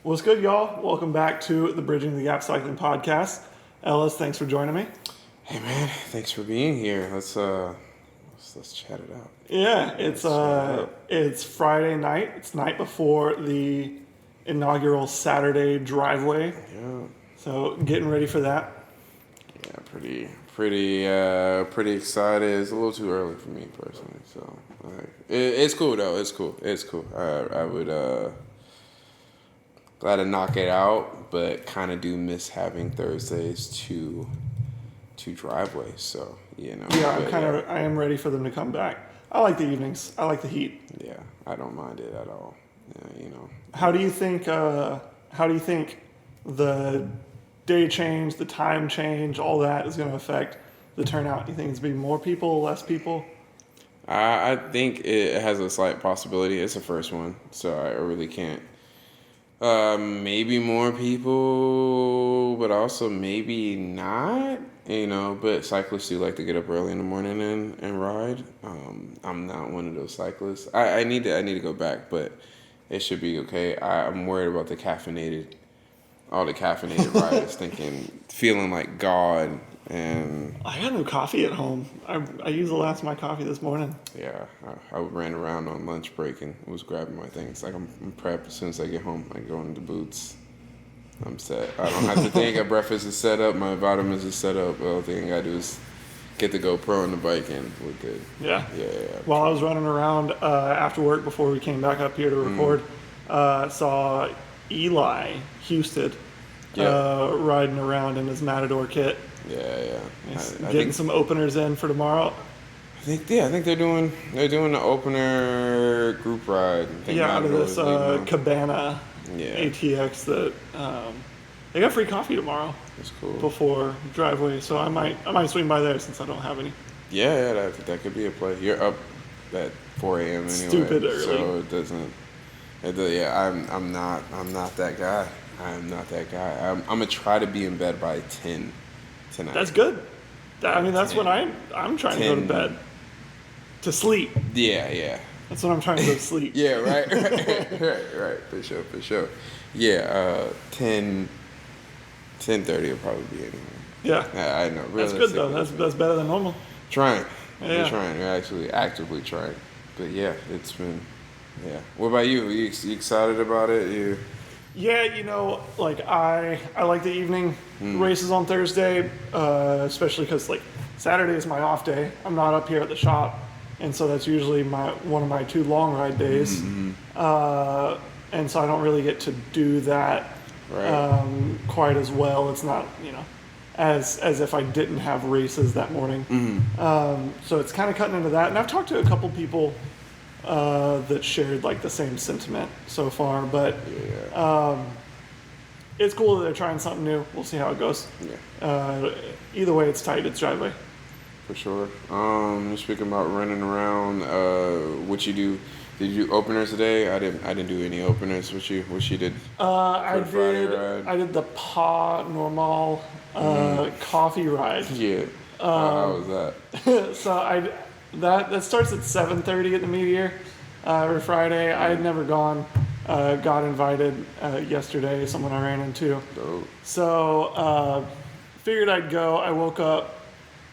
What's good, y'all? Welcome back to the Bridging the Gap Cycling Podcast. Ellis, thanks for joining me. Hey man, thanks for being here. Let's chat it out. Yeah, it's Friday night. It's night before the inaugural Saturday driveway. Yeah. So getting ready for that. Yeah, pretty excited. It's a little too early for me personally, so it's cool though. It's cool. I would glad to knock it out, but kind of do miss having Thursdays to driveway. So Yeah, I am ready for them to come back. I like the evenings. I like the heat. Yeah, I don't mind it at all. Yeah, How do you think the day change, the time change, all that is going to affect the turnout? You think it's going to be more people, less people? I think it has a slight possibility. It's the first one, so I really can't. Maybe more people, but also maybe not. But cyclists do like to get up early in the morning and ride. I'm not one of those cyclists. I need to go back, but it should be okay. I'm worried about all the caffeinated riders feeling like God. And I got no coffee at home. I used the last of my coffee this morning. Yeah, I ran around on lunch break and was grabbing my things. Like I'm prepped as soon as I get home. I go into the boots. I'm set. I don't have to think. Breakfast is set up. My vitamins is set up. The only thing I gotta do is get the GoPro on the bike and we're good. Yeah. Yeah. While I was running around after work before we came back up here to record, saw Eli Houston riding around in his Matador kit. Yeah. Getting some openers in for tomorrow. I think they're doing the opener group ride. Out of this Cabana ATX that they got free coffee tomorrow. That's cool. Before driveway, so I might swing by there since I don't have any. Yeah, that could be a play. You're up at 4 a.m. anyway. Stupid early. So it doesn't. I'm not that guy. I'm not that guy. I'm gonna try to be in bed by 10 tonight. That's good. That's when I'm trying to go to bed. To sleep. Yeah. That's when I'm trying to go to sleep. Yeah, right. For sure. Yeah, 10:30 will probably be anyway. Yeah. I know. That's good though. That's better than normal. Trying. Yeah. We're trying. We're actually actively trying. But yeah, it's been. Yeah. What about you? Are you excited about it? Yeah, I like the evening races on Thursday, especially because Saturday is my off day. I'm not up here at the shop, and so that's usually one of my 2 long ride days. And so I don't really get to do that quite as well. It's not as if I didn't have races that morning. So it's kind of cutting into that. And I've talked to a couple people that shared the same sentiment so far, but it's cool that they're trying something new. We'll see how it goes. Either way, it's tight. It's driveway. For sure. Speaking about running around, what you do? Did you do openers today? I didn't do any openers. What you did? I did the Pas Normal coffee ride. Yeah. How was that? So that starts at 7:30 at the Meteor every Friday. I had never gone. Got invited yesterday. Someone I ran into. Dope. So figured I'd go. I woke up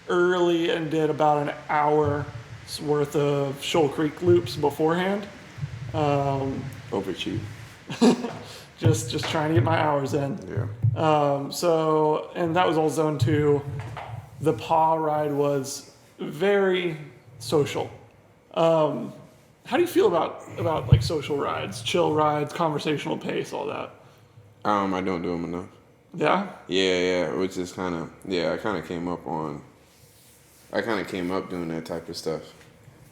early and did about an hour's worth of Shoal Creek loops beforehand. Overachieve. just trying to get my hours in. Yeah. And that was all zone 2. The Pas ride was very social. How do you feel about social rides, chill rides, conversational pace, all that? I don't do them enough. Yeah? Yeah, which is I kind of came up doing that type of stuff.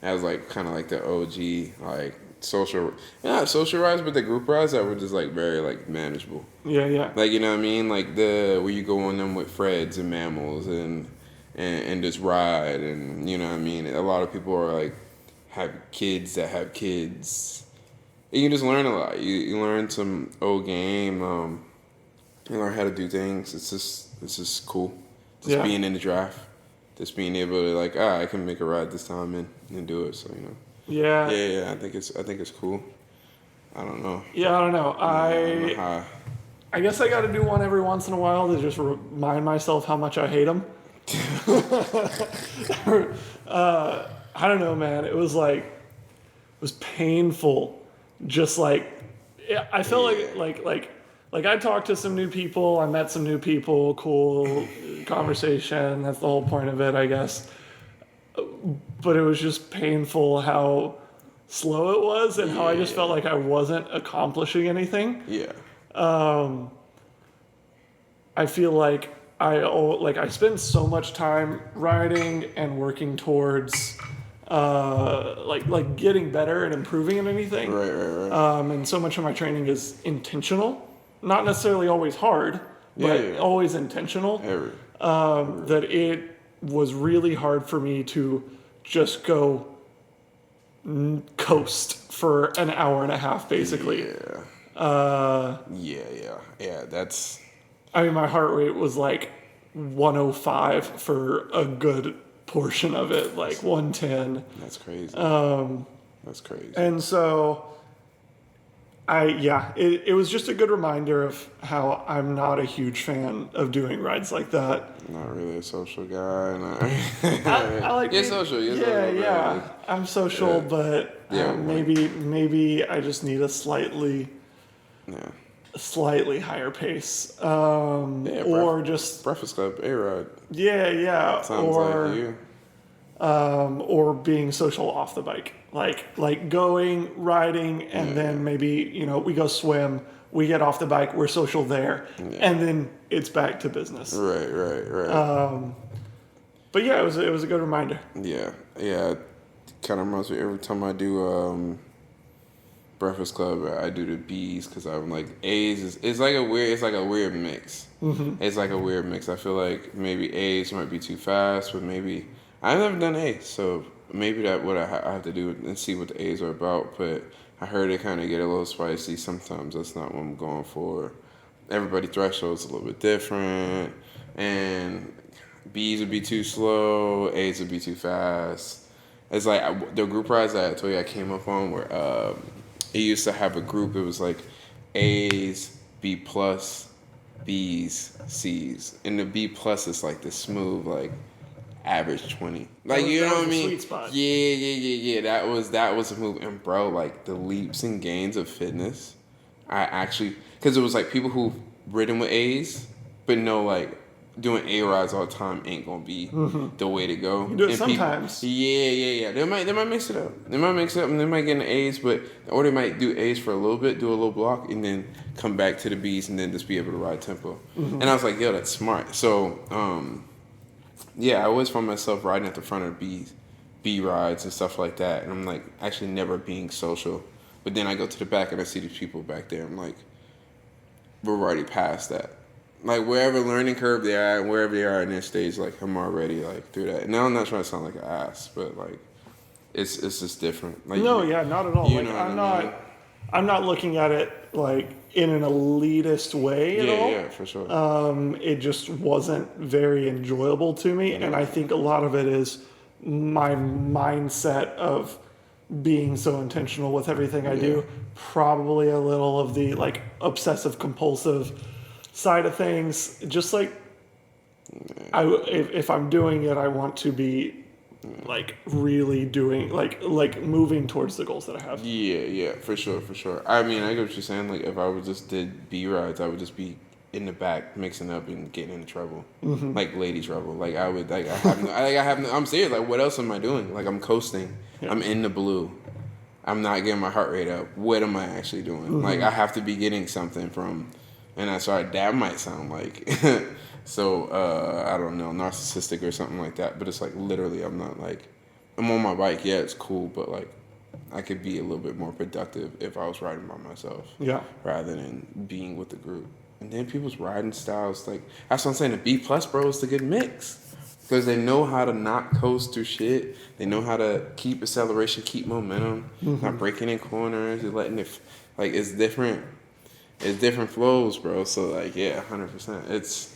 That was kind of the OG, social, not social rides, but the group rides that were just very manageable. Yeah. You know what I mean? Where you go on them with Freds and Mammals and just ride, and you know what I mean? A lot of people are have kids that have kids. And you just learn a lot. You learn some old game. You learn how to do things. It's just cool. Just being in the draft. Just being able to I can make a ride this time and do it. So Yeah. Yeah. I think it's cool. I don't know. Yeah, I don't know. I don't know how. I guess I got to do one every once in a while to just remind myself how much I hate them. I don't know, man. It was painful. Just like, I felt like I talked to some new people. I met some new people. Cool conversation. That's the whole point of it, I guess. But it was just painful how slow it was and how I just felt like I wasn't accomplishing anything. I feel like I spend so much time riding and working towards like getting better and improving in anything. Right. And so much of my training is intentional, not necessarily always hard, but always intentional. That it was really hard for me to just go coast for an hour and a half, basically. That's. I mean, my heart rate was like 105 for a good portion of it, like 110. That's crazy. That's crazy. And so, it was just a good reminder of how I'm not a huge fan of doing rides like that. Not really a social guy. I like you're social. I'm social, but maybe I just need a slightly higher pace, or just Breakfast Club A-Ride. Sounds like you. Or being social off the bike, like going riding, and then maybe we go swim, we get off the bike, we're social there, and then it's back to business. Right. But yeah, it was a good reminder. Yeah. Kind of reminds me every time I do Breakfast Club, I do the B's because I'm like A's it's like a weird mix. It's like a weird mix. I feel like maybe A's might be too fast, but maybe I've never done A's, so maybe that what I have to do and see what the A's are about. But I heard it kind of get a little spicy sometimes. That's not what I'm going for. Everybody threshold's a little bit different, and B's would be too slow, A's would be too fast. It's like the group rides that I told you I came up on where it used to have a group. It was like A's, B plus, B's, C's, and the B plus is like the smooth, like average 20. Like you know what I mean? Sweet spot. Yeah. That was a move. And bro, like the leaps and gains of fitness, I actually because it was like people who've ridden with A's, but know like doing A rides all the time ain't gonna be the way to go. You do it sometimes. Yeah. They might mix it up. They might mix it up and they might get an A's, or they might do A's for a little bit, do a little block, and then come back to the B's and then just be able to ride tempo. And I was like, yo, that's smart. So I always find myself riding at the front of B rides and stuff like that, and I'm like actually never being social. But then I go to the back and I see these people back there. I'm like, we're already past that. Like wherever learning curve they are, wherever they are in their stage, like I'm already like through that. Now I'm not trying to sound like an ass, but like it's just different. Like not at all. Like I'm not looking at it like in an elitist way at all. Yeah, for sure. It just wasn't very enjoyable to me, and I think a lot of it is my mindset of being so intentional with everything I do. Probably a little of the like obsessive compulsive side of things. Just like if I'm doing it, I want to be like really doing like moving towards the goals that I have. Yeah, for sure. I mean, I get what you're saying. Like if I would just did B rides, I would just be in the back mixing up and getting into trouble, like lady trouble. Like I would like I'm serious. Like what else am I doing? Like I'm coasting. Yeah. I'm in the blue. I'm not getting my heart rate up. What am I actually doing? Like I have to be getting something from. And I started, that might sound like, so, I don't know, narcissistic or something like that. But it's like, literally, I'm not like, I'm on my bike. Yeah, it's cool. But like, I could be a little bit more productive if I was riding by myself. Yeah. Rather than being with the group. And then people's riding styles, like, that's what I'm saying. The B plus, bro, is the good mix. Because they know how to not coast through shit. They know how to keep acceleration, keep momentum, not breaking in corners, and letting it, like, it's different. It's different flows, bro. So, like, 100%.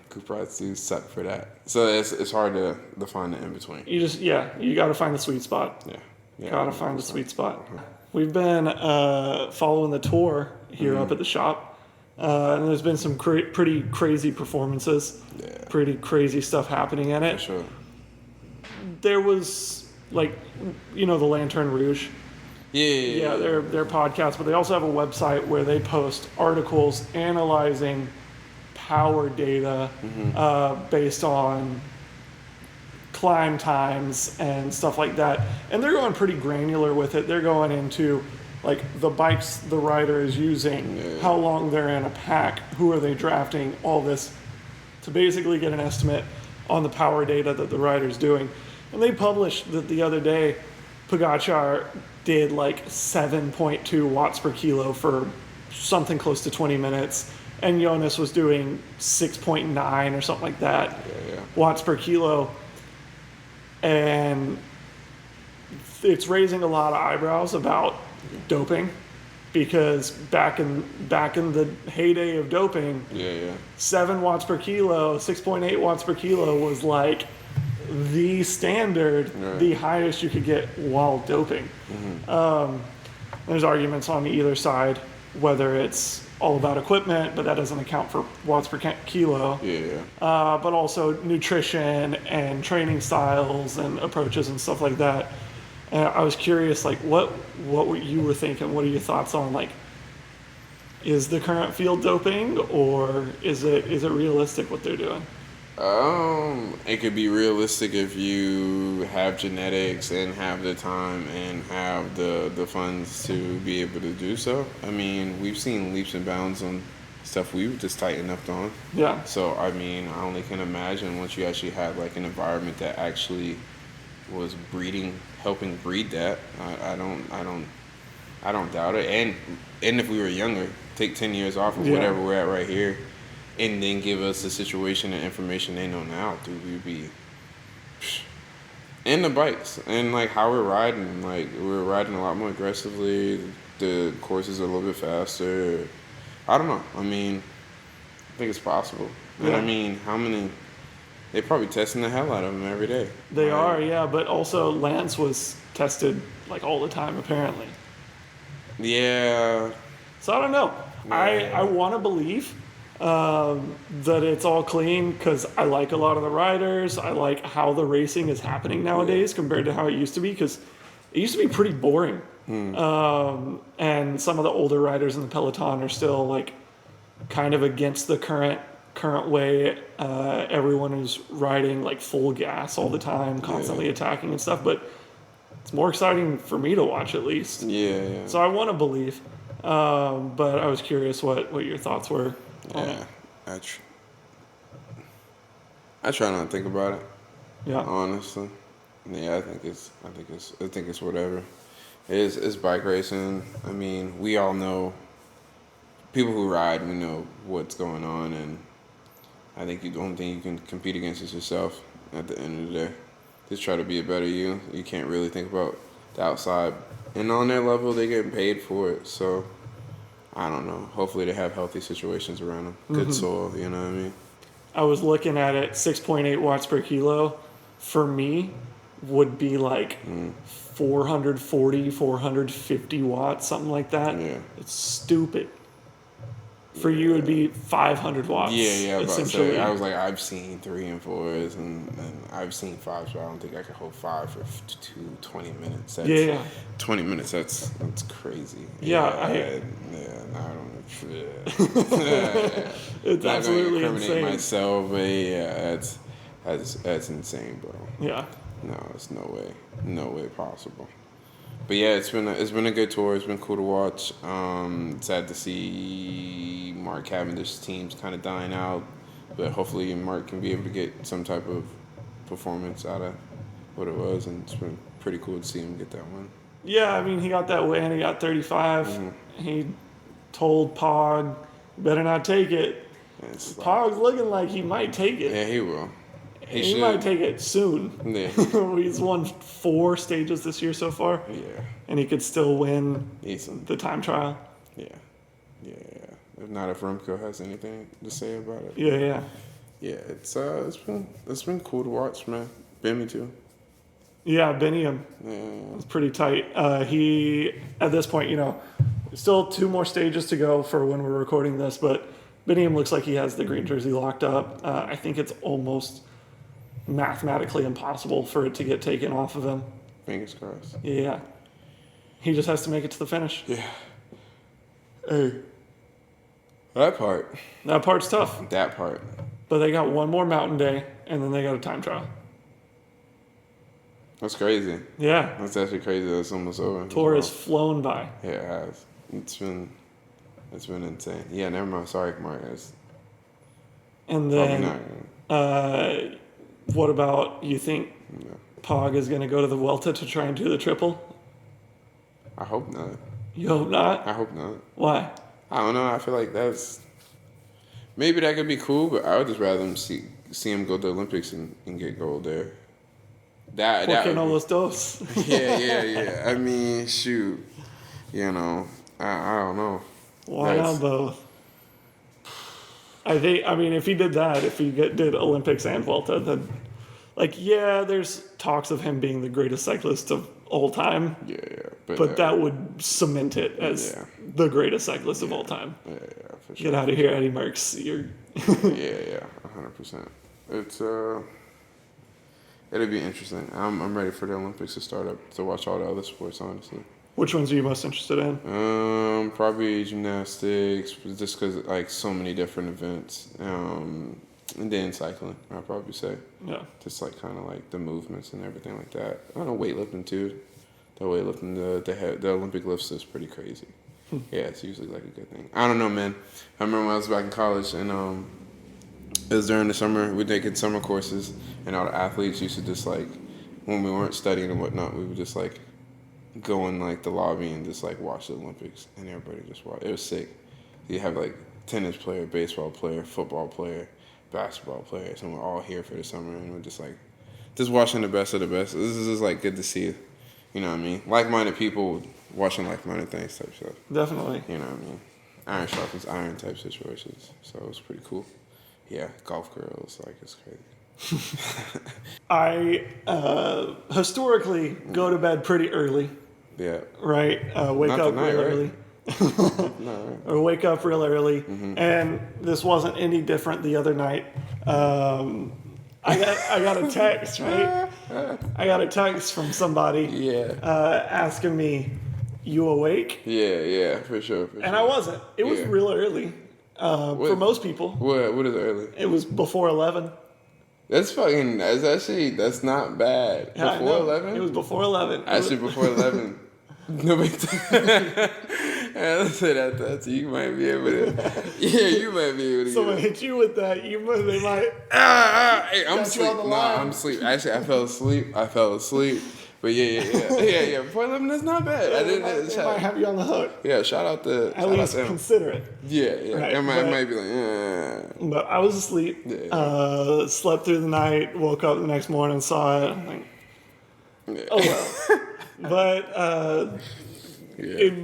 Group rides do suck for that. So, it's hard to find the in-between. You got to find the sweet spot. Yeah. Got to find the sweet spot. We've been following the tour here up at the shop, and there's been some pretty crazy performances. Yeah. Pretty crazy stuff happening in it. For sure. There was like, the Lanterne Rouge. Yeah. Their podcast, but they also have a website where they post articles analyzing power data based on climb times and stuff like that. And they're going pretty granular with it. They're going into like the bikes the rider is using, how long they're in a pack, who are they drafting, all this, to basically get an estimate on the power data that the rider's doing. And they published that the other day, Pogacar did like 7.2 watts per kilo for something close to 20 minutes, and Jonas was doing 6.9 or something like that watts per kilo. And it's raising a lot of eyebrows about doping, because back in the heyday of doping, 7 watts per kilo, 6.8 watts per kilo was like the standard, the highest you could get while doping. There's arguments on either side, whether it's all about equipment, but that doesn't account for watts per kilo. But also nutrition and training styles and approaches and stuff like that. And I was curious, like, what you were thinking. What are your thoughts on, like, is the current field doping, or is it realistic what they're doing? It could be realistic if you have genetics and have the time and have the funds to be able to do so. I mean, we've seen leaps and bounds on stuff we've just tightened up on. Yeah. So, I mean, I only can imagine once you actually have like an environment that actually was helping breed that. I don't doubt it. And if we were younger, take 10 years off of whatever we're at right here, and then give us the situation and information they know now, dude, we'd be... And the bikes, and like how we're riding, like we're riding a lot more aggressively, the courses are a little bit faster. I don't know. I mean, I think it's possible. And I mean, how many... They're probably testing the hell out of them every day. They are, yeah, but also Lance was tested like all the time, apparently. Yeah. So I don't know. I want to believe that it's all clean, because I like a lot of the riders. I like how the racing is happening nowadays compared to how it used to be, because it used to be pretty boring. And some of the older riders in the peloton are still like kind of against the current way. Everyone is riding like full gas all the time, constantly attacking and stuff, but it's more exciting for me to watch, at least. So I want to believe, but I was curious what your thoughts were on it. I try not to think about it, Yeah. honestly. I think it's whatever. It's bike racing. I mean, we all know, people who ride, we know what's going on, and I think the only thing you can compete against is yourself at the end of the day. Just try to be a better you. You can't really think about the outside. And on their level, they're getting paid for it. So, I don't know. Hopefully they have healthy situations around them. Good soil, you know what I mean? I was looking at it, 6.8 watts per kilo, for me, would be like 440, 450 watts, something like that. Yeah. It's stupid. For you, it would be 500 watts. Yeah, essentially. I was like, I've seen 3 and 4s, and I've seen 5s, but I don't think I could hold 5 for 20 minutes. 20 minutes, that's crazy. I don't It's not absolutely gonna incriminate insane. myself, but that's insane, bro. Yeah. No, it's no way possible. But yeah, it's been a good tour. It's been cool to watch. Sad to see Mark Cavendish's team's kind of dying out, but hopefully Mark can be able to get some type of performance out of what it was, and it's been pretty cool to see him get that one. Yeah, I mean, he got that win. He got 35. He told Pog, better not take it. Pog's looking like he might take it. Yeah, he will. He might take it soon. Yeah. He's won 4 stages this year so far. Yeah. And he could still win Decent. the time trial. Yeah. If not, if Remco has anything to say about it. Yeah. Yeah, it's been cool to watch, man. Been me too. Yeah, Biniam. Yeah. It's pretty tight. He, at this point, still 2 more stages to go for when we're recording this, but Biniam looks like he has the green jersey locked up. I think it's almost mathematically impossible for it to get taken off of him. Fingers crossed. Yeah. He just has to make it to the finish. Yeah. Hey. That part. That part's tough. That part. But they got one more mountain day, and then they got a time trial. That's crazy. Yeah. That's actually crazy. That's almost over. Tour has flown by. Yeah, it has. It's been insane. Yeah, never mind. Sorry, Marcus. And then, what about, you think Pog is going to go to the Vuelta to try and do the triple? I hope not. You hope not? I hope not. Why? I don't know. I feel like maybe that could be cool, but I would just rather see him go to the Olympics and get gold there. That Porque no los dos. Yeah. I mean, shoot. I don't know. Why not both? I mean, if he did that, if he did Olympics and Vuelta, then, there's talks of him being the greatest cyclist of all time. Yeah. But that would cement it as the greatest cyclist of all time. Yeah, for sure. Get out of here, Eddie Merckx. Yeah, 100%. It'll be interesting. I'm ready for the Olympics to start up to watch all the other sports, honestly. Which ones are you most interested in? Probably gymnastics, just because so many different events. And then cycling, I'd probably say. Yeah. Just kind of the movements and everything like that. I don't know, weightlifting too. The weightlifting, the Olympic lifts is pretty crazy. Yeah, it's usually a good thing. I don't know, man. I remember when I was back in college and it was during the summer. We did summer courses, and all the athletes used to just when we weren't studying and whatnot, we would just go in the lobby and just watch the Olympics, and everybody just watch. It was sick. You have tennis player, baseball player, football player, basketball players, and we're all here for the summer, and we're just watching the best of the best. This is just good to see. You know what I mean? Like-minded people watching like-minded things type stuff. Definitely. You know what I mean? Iron sharpens iron type situations. So it was pretty cool. Yeah, golf girls, it's crazy. I historically go to bed pretty early. Yeah. Right? Wake Not up tonight, real right? early. No, right. Or wake up real early. Mm-hmm. And this wasn't any different the other night. I got a text, right? I got a text from somebody asking me, "You awake?" Yeah, for sure. And I wasn't. It was real early for most people. What is early? It was before 11. That's that's not bad. Yeah, Before 11? It was before 11. Actually, before 11. Nobody. Let's say that you might be able to. Yeah, you might be able to. Someone hit you with that. They might. Hey, I'm Got you on the asleep. No, line. I'm asleep. Actually, I fell asleep. But yeah. Before 11, that's not bad. I didn't. They might have you on the hook. Yeah, shout out to. At least consider it. Yeah. Right, It might be like. But I was asleep. Yeah. Slept through the night. Woke up the next morning. Saw it. I'm like, oh well. But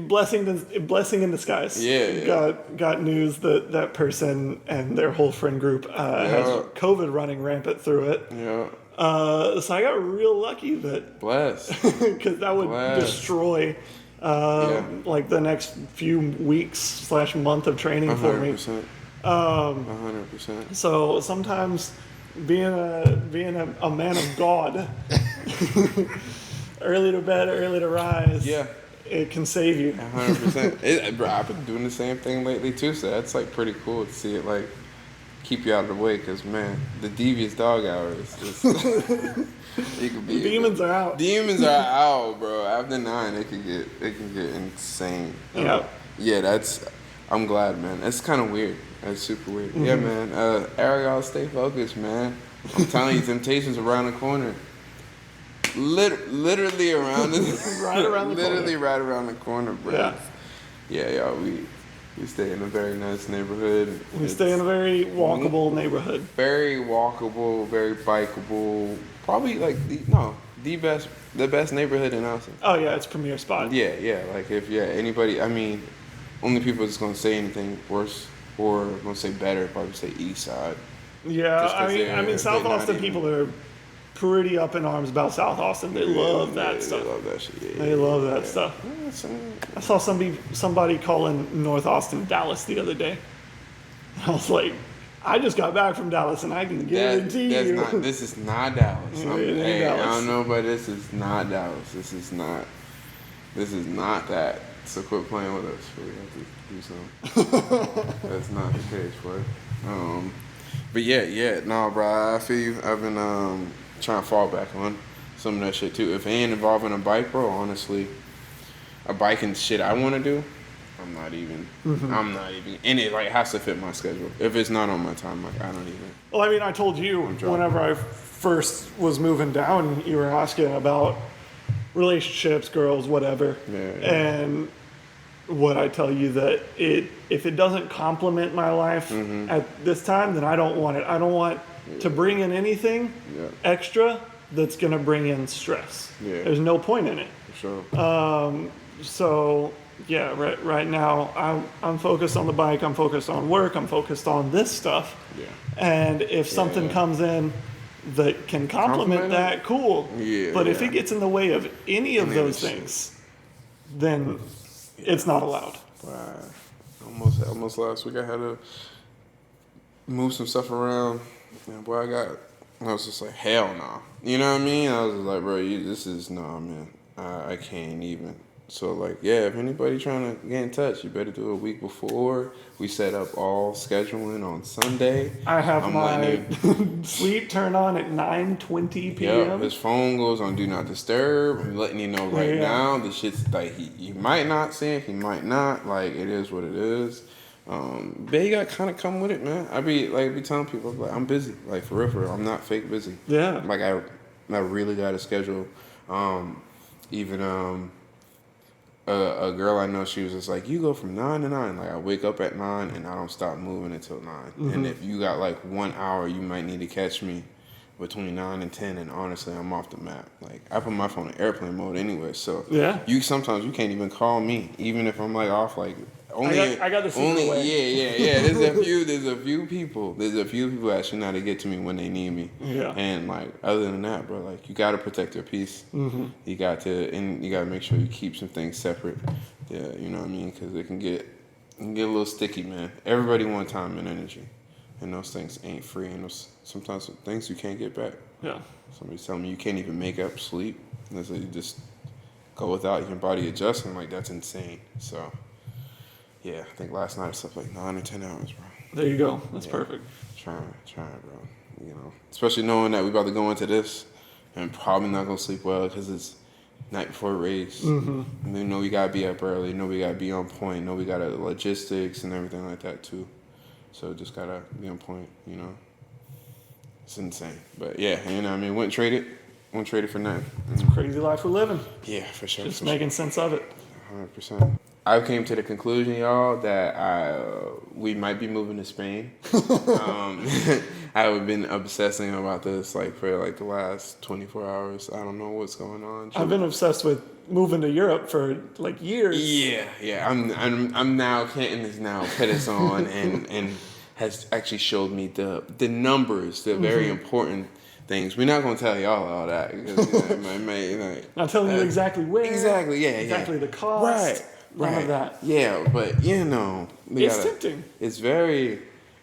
blessing in disguise. Yeah. Got news that person and their whole friend group has COVID running rampant through it. Yeah. So I got real lucky that Bless. because that would destroy the next few weeks / month of training 100%. for me. 100%. So sometimes being a man of God, early to bed, early to rise. Yeah. It can save you. 100%. Bro, I've been doing the same thing lately too, so that's pretty cool to see it keep you out of the way, because man, the devious dog hour is just it could be. Demons are out. Demons are out, bro. After 9, it can get insane. Yeah, I'm glad, man. That's kind of weird. That's super weird. Mm-hmm. Yeah, man. Ariel, stay focused, man. I'm telling you, temptation's around the corner. Literally around the right around the literally corner. right around the corner, bro. Yeah, we stay in a very nice neighborhood. We stay in a very walkable neighborhood. Very walkable, very bikeable. Probably the best neighborhood in Austin. Oh yeah, it's premier spot. Yeah. If anybody, I mean, only people that's gonna say anything worse or gonna say better probably say East Side. Yeah, I mean South Austin people are pretty up in arms about South Austin. They love that stuff. They love that shit. Yeah, They love that stuff. Yeah, I saw somebody calling North Austin Dallas the other day. I was like, I just got back from Dallas, and I can guarantee you. This is not Dallas. Hey, Dallas. I don't know, but this is not Dallas. This is not that. So quit playing with us. We have to do something. That's not the case, boy. But yeah, no, bro. I feel you. I've been trying to fall back on some of that shit too. If it ain't involving a bike, bro, honestly, a bike and shit I want to do, I'm not even, and it like has to fit my schedule. If it's not on my time, like I don't even. Well, I mean, I told you whenever I first was moving down, you were asking about relationships, girls, whatever. Yeah. And what I tell you that if it doesn't complement my life at this time, then I don't want it. I don't want to bring in anything extra that's going to bring in stress. Yeah. There's no point in it. For sure. So yeah, right now I'm focused on the bike. I'm focused on work. I'm focused on this stuff. Yeah. And if something comes in that can complement that, cool. Yeah. But if it gets in the way of any of those things, then it's not allowed. Wow. Almost last week I had to move some stuff around. And boy, I was just like, hell no. You know what I mean? I was just like, bro, this is, nah, man. I can't even. So, like, yeah, if anybody trying to get in touch, you better do it a week before. We set up all scheduling on Sunday. I have my sleep turned on at 9:20 p.m. Yeah, his phone goes on Do Not Disturb. I'm letting you know right now. The shit's like, he might not see it, he might not. Like, it is what it is. But you gotta kind of come with it, man. I be telling people, like, I'm busy. Like, for real. I'm not fake busy. Yeah. Like, I really got a schedule. A girl I know, she was just like, you go from 9 to 9. Like, I wake up at 9 and I don't stop moving until 9. And if you got like 1 hour, you might need to catch me between 9 and 10. And honestly, I'm off the map. Like, I put my phone in airplane mode anyway. So sometimes you can't even call me, even if I'm like off. Like, I got the secret way. Yeah. There's a few people actually know how to get to me when they need me. Yeah. And like, other than that, bro, like, you gotta protect your peace. You got to make sure you keep some things separate. Yeah, you know what I mean? Because it can get a little sticky, man. Everybody wants time and energy, and those things ain't free. And those sometimes things you can't get back. Yeah. Somebody's telling me you can't even make up sleep. And so you just go without your body adjusting. Like, that's insane. So. Yeah, I think last night I slept like 9 or 10 hours, bro. There you go. That's perfect. Trying, bro. You know, especially knowing that we about to go into this and probably not gonna sleep well because it's night before a race. And we know we gotta be up early. Know we gotta be on point. Know we gotta logistics and everything like that too. So just gotta be on point. You know, it's insane. But yeah, you know, what I mean, wouldn't trade it for nothing. It's a crazy life we're living. Yeah, for sure. Just making sense of it. 100%. I came to the conclusion, y'all, that we might be moving to Spain. I've been obsessing about this like for like the last 24 hours. I don't know what's going on. I've been obsessed with moving to Europe for like years. Yeah. I'm now. Kanten is now put us on and has actually showed me the numbers, the very important things. We're not going to tell y'all all that because not telling you exactly where. Exactly. Yeah. Exactly the cost. Right. None of that. Yeah, but you know, it's tempting. It's very.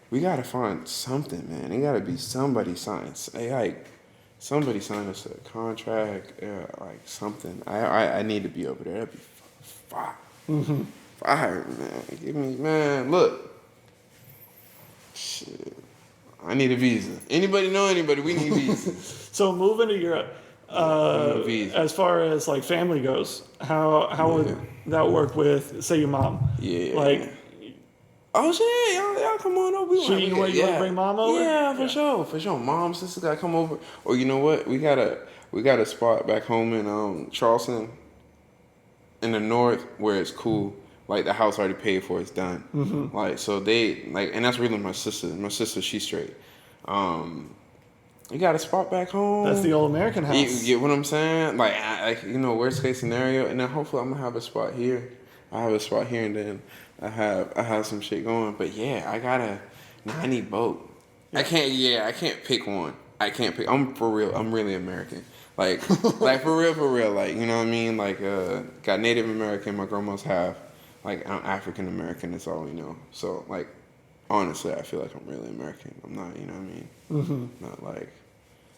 We gotta find something, man. It gotta be somebody signs. Somebody sign us a contract, like something. I need to be over there. That'd be fire. Fire, man. Give me, man. Look, shit. I need a visa. Anybody know anybody? We need visas. So moving to Europe. As far as like family goes, how would that work with, say, your mom? Yeah. Like, oh shit, y'all come on over. You want to bring mom over? Yeah, for sure. Mom, sister gotta come over. Or you know what? We got a spot back home in Charleston, in the north, where it's cool. Like, the house already paid for, it's done. Like, so they and that's really my sister. My sister, she's straight. You got a spot back home. That's the old American house. You get what I'm saying? Like, worst case scenario, and then hopefully I'm gonna have a spot here. I have a spot here, and then I have some shit going. But yeah, I need both. Yeah. I can't pick one. I can't pick. I'm for real. I'm really American. Like for real. Like, you know what I mean? Like, got Native American. My grandma's half. Like, I'm African American. That's all we know. So, like, honestly, I feel like I'm really American. I'm not, you know what I mean? Not like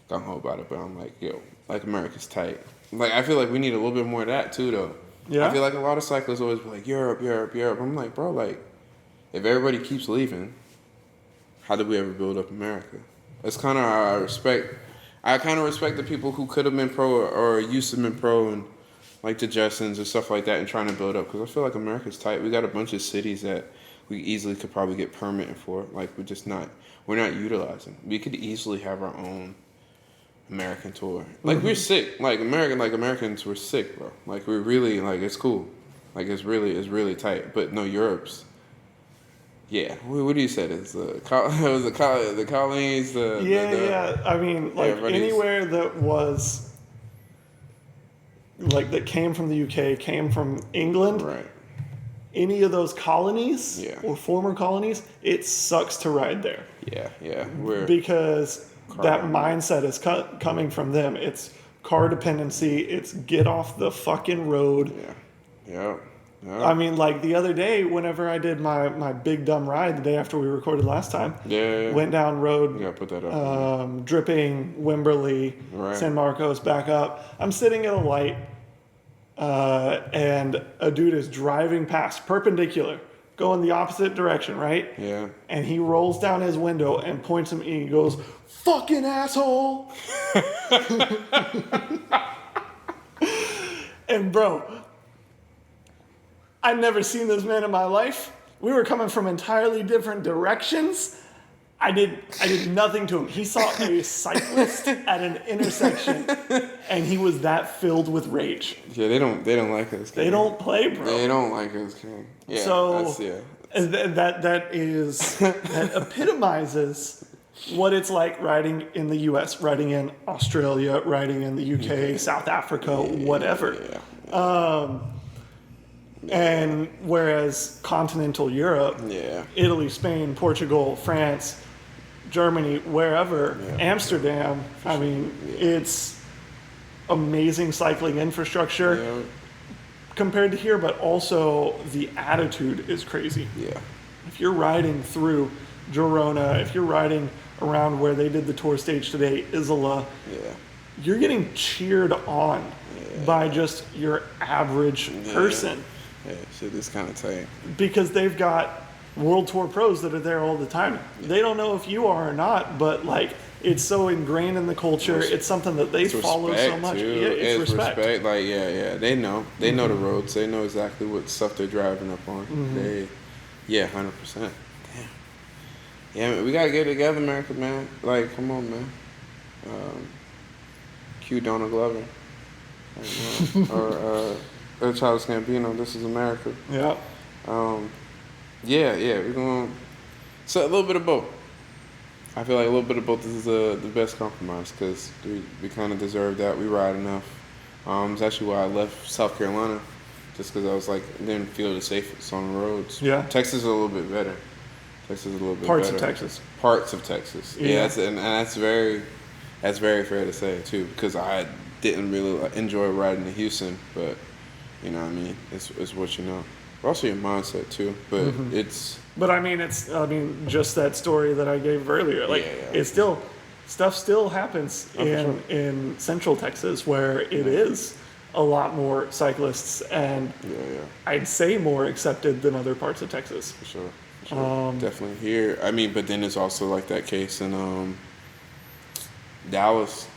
gung ho about it, but I'm like, yo, like America's tight. Like, I feel like we need a little bit more of that too, though. Yeah. I feel like a lot of cyclists always be like, Europe. I'm like, bro, like, if everybody keeps leaving, how did we ever build up America? That's kind of I respect. I kind of respect the people who could have been pro or used to have been pro and like the Jetsons and stuff like that and trying to build up, because I feel like America's tight. We got a bunch of cities that we easily could probably get permitting for. Like, we're not utilizing. We could easily have our own American tour. Like, we're sick. Like, Americans, we're sick, bro. Like, we're really, like, it's cool. Like, it's really tight. But no, Europe's, yeah. What do you say? It's the colonies. Yeah. I mean, like, anywhere that was, like, that came from the UK, came from England. Right. Any of those colonies Yeah. or former colonies, it sucks to ride there. Yeah. Because that mindset is coming from them. It's car dependency. It's get off the fucking road. Yeah. I mean, like the other day, whenever I did my big dumb ride the day after we recorded last time, went down road, You gotta put that up. dripping Wimberley, San Marcos, back up. I'm sitting at a light, and a dude is driving past, perpendicular, going the opposite direction, right? Yeah. And he rolls down his window and points at me and goes, "Fucking asshole!" And bro, I'd never seen this man in my life. We were coming from entirely different directions. I did nothing to him. He saw a cyclist at an intersection, and he was that filled with rage. Yeah, they don't like us. They don't play, bro. They don't like us, King. Yeah, so that epitomizes what it's like riding in the U.S., riding in Australia, riding in the U.K., South Africa, whatever. And whereas continental Europe, Italy, Spain, Portugal, France, Germany, wherever, Amsterdam, I mean, it's amazing cycling infrastructure compared to here, but also the attitude is crazy. Yeah. If you're riding through Girona, if you're riding around where they did the tour stage today, Isola, you're getting cheered on by just your average person. Yeah, shit is kind of tight. Because they've got World Tour pros that are there all the time. They don't know if you are or not, but like it's so ingrained in the culture. It's something that they follow so much. Too. Yeah, it's respect. Like they know the roads. They know exactly what stuff they're driving up on. 100%. Damn. Yeah, man, we gotta get together, America, man. Like, come on, man. Cue Donald Glover, or Childish Gambino. This is America. Yeah. We're going. So a little bit of both. I feel like a little bit of both is the best compromise, because we kind of deserve that. We ride enough. It's actually why I left South Carolina, just because I was like, didn't feel the safest on the roads. Yeah. Texas is a little bit better. Parts of Texas. Parts of Texas. Yeah, that's very fair to say too, because I didn't really enjoy riding to Houston, but you know what I mean. It's what you know. But also your mindset too. But it's. But I mean, just that story that I gave earlier. Like it's still stuff still happens in Central Texas where it is a lot more cyclists and I'd say more accepted than other parts of Texas. For sure. Definitely here. I mean, but then it's also like that case in Dallas.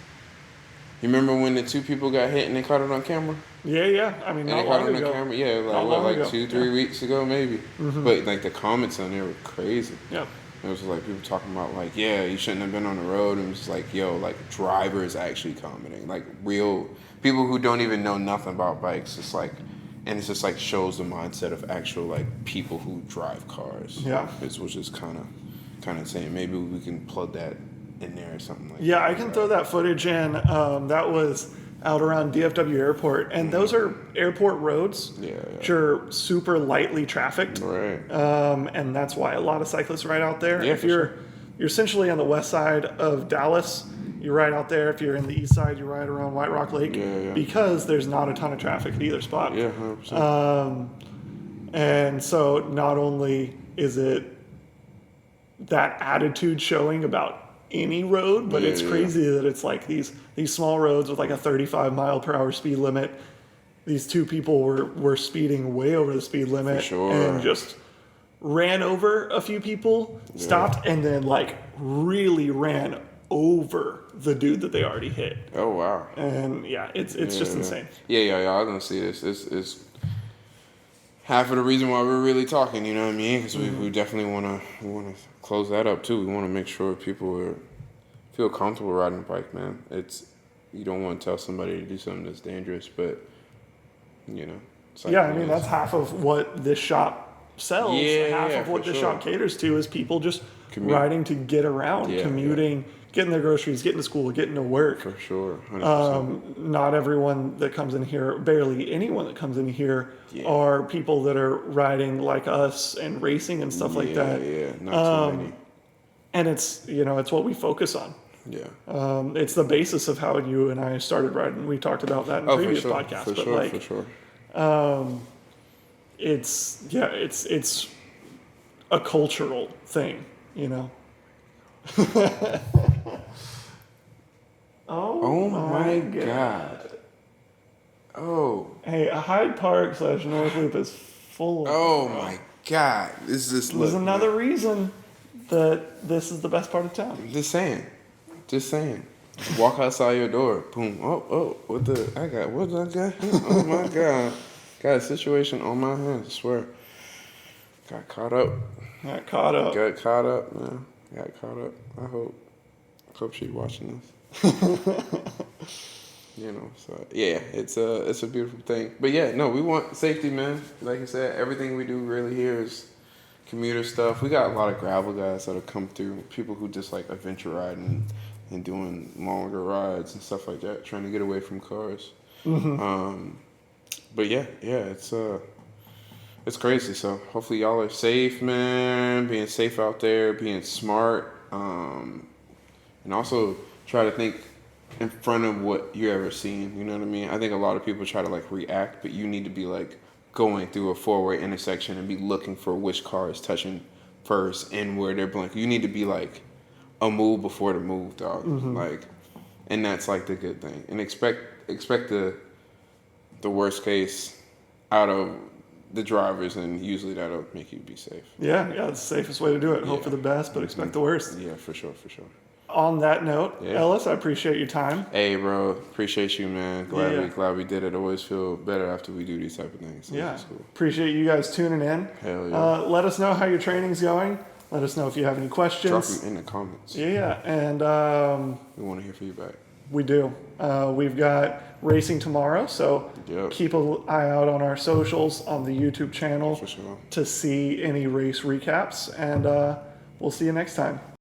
You remember when the two people got hit and they caught it on camera? Yeah. I mean, not long ago. Camera? Yeah, like 2-3 weeks ago, maybe. But like the comments on there were crazy. Yeah. It was like people talking about like, yeah, you shouldn't have been on the road. And it was like, yo, like drivers actually commenting, like real people who don't even know nothing about bikes. It's like, and it's just like shows the mindset of actual like people who drive cars. Yeah. Which is kind of insane. Maybe we can plug that in there or something like that. Yeah, I can throw that footage in. That was out around DFW Airport, and those are airport roads, which are super lightly trafficked, right? And that's why a lot of cyclists ride out there. Yeah, if you're essentially on the west side of Dallas, You ride out there. If you're in the east side, you ride around White Rock Lake because there's not a ton of traffic at either spot. Yeah, 100%. And so not only is it that attitude showing about any road, but it's crazy that it's like these small roads with like a 35 mile per hour speed limit. These two people were speeding way over the speed limit and just ran over a few people, stopped, and then like really ran over the dude that they already hit. Oh wow! And it's just insane. Yeah. I was gonna see this. This is half of the reason why we're really talking. You know what I mean? Because we definitely want to close that up too. We want to make sure people feel comfortable riding a bike, man. You don't want to tell somebody to do something that's dangerous, but you know. I mean that's half of what this shop sells. Half of what this shop caters to is people just riding to get around, commuting, getting their groceries, getting to school, getting to work. For sure, 100%. Not everyone that comes in here, barely anyone that comes in here, are people that are riding like us and racing and stuff like that. Yeah, not too many. And it's it's what we focus on. Yeah. It's the basis of how you and I started riding. We talked about that in previous podcasts. For sure. It's a cultural thing, you know. Oh my god. Oh. Hey, Hyde Park / North Loop is full of. Oh my god. This is another reason that this is the best part of town. Just saying. Walk outside your door. Boom. Oh. What did I got? Oh my god. Got a situation on my hands, I swear. Got caught up, man. Got caught up. I hope she's watching this. So it's a beautiful thing. But we want safety, man. Like I said, everything we do really here is commuter stuff. We got a lot of gravel guys that'll come through, people who just like adventure riding and doing longer rides and stuff like that, trying to get away from cars. But it's crazy. So hopefully y'all are safe, man. Being safe out there, being smart, and also try to think in front of what you're ever seeing. You know what I mean? I think a lot of people try to like react, but you need to be like going through a four-way intersection and be looking for which car is touching first and where they're blinking. You need to be like a move before the move, dog. Like, and that's like the good thing. And expect the worst case out of the drivers, and usually that'll make you be safe. Yeah, it's the safest way to do it. Hope for the best, but expect the worst. Yeah, for sure. On that note, Ellis, I appreciate your time. Hey, bro, appreciate you, man. Glad we did it. Always feel better after we do these type of things. So cool. Appreciate you guys tuning in. Hell yeah. Let us know how your training's going. Let us know if you have any questions. Drop them in the comments. Yeah, and we want to hear feedback. We do. We've got racing tomorrow, so keep an eye out on our socials, on the YouTube channel to see any race recaps, and we'll see you next time.